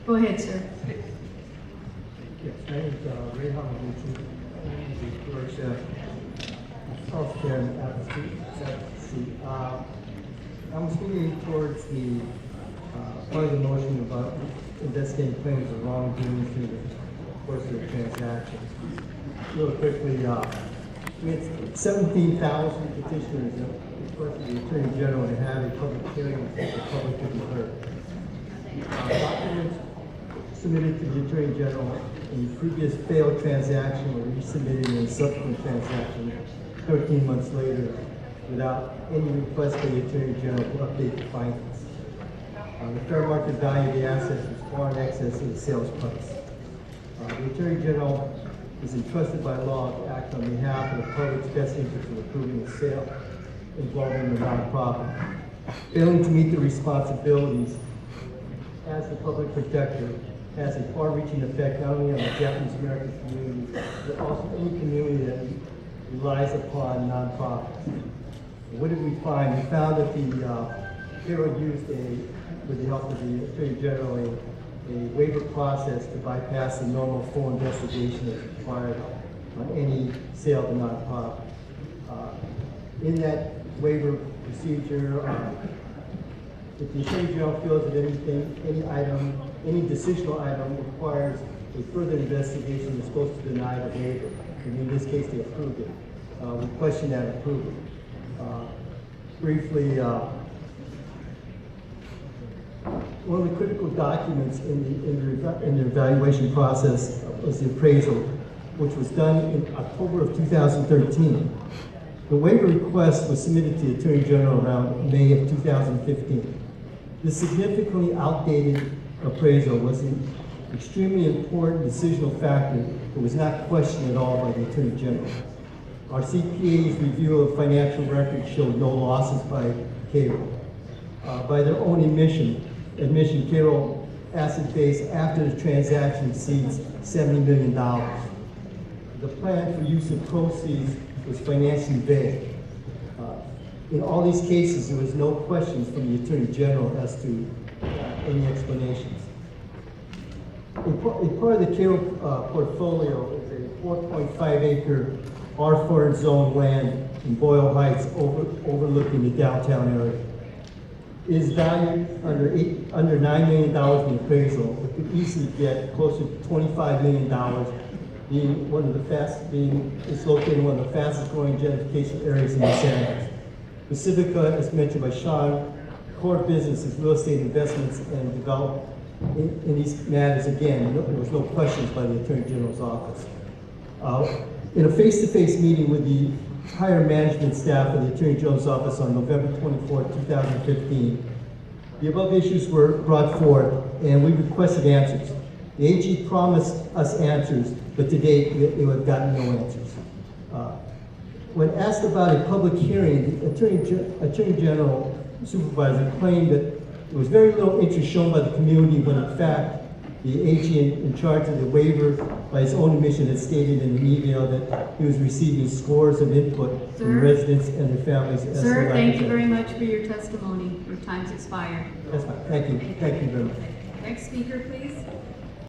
Go ahead, sir. Yes, my name is Raymond Hamaguchi. I'm the clerk of Karen advocacy. I'm speaking towards the part of the motion about investigating claims of wrongdoing through the course of the transaction. Real quickly, we had 17,000 petitioners requested the Attorney General to have a public hearing so the public could be heard. Documents submitted to the Attorney General in the previous failed transaction were resubmitted in a subsequent transaction 13 months later without any request by the Attorney General to update the findings. The fair market value of the assets was far in excess of the sales price. The Attorney General is entrusted by law to act on behalf of the public's best interest in approving the sale involving the nonprofit. Failing to meet the responsibilities as the public protector has a far-reaching effect not only on the Japanese American community, but also any community that relies upon nonprofits. What did we find? We found that the Keiro used with the help of the Attorney General, a waiver process to bypass the normal full investigation that's required on any sale to nonprofit. In that waiver procedure, if the Attorney General feels that any decisional item requires a further investigation, is supposed to deny the waiver. And in this case, they approved it. We question that approval. Briefly, one of the critical documents in the evaluation process was the appraisal, which was done in October of 2013. The waiver request was submitted to the Attorney General around May of 2015. This significantly outdated appraisal was an extremely important decisional factor that was not questioned at all by the Attorney General. Our CPA's review of financial records showed no losses by Keiro. By their own admission, Keiro asset base after the transaction exceeds $70 million. The plan for use of proceeds was financially vague. In all these cases, there was no questions from the Attorney General as to any explanations. A part of the Keiro portfolio is a 4.5-acre R4 zone land in Boyle Heights overlooking the downtown area. It is valued under $9 million in appraisal. It could easily get closer to $25 million, it's located in one of the fastest growing gentrification areas in Los Angeles. Pacifica, as mentioned by Sean, core business is real estate investments and development. In these matters, again, there was no questions by the Attorney General's office. In a face-to-face meeting with the higher management staff of the Attorney General's office on November 24, 2015, the above issues were brought forth and we requested answers. The AG promised us answers, but to date, we have gotten no answers. When asked about a public hearing, the Attorney General supervisor claimed that there was very little interest shown by the community when in fact the AG in charge of the waiver by his own admission had stated in an email that he was receiving scores of input from residents and their families. Sir, thank you very much for your testimony. Your time's expired. That's fine. Thank you. Thank you very much. Next speaker, please.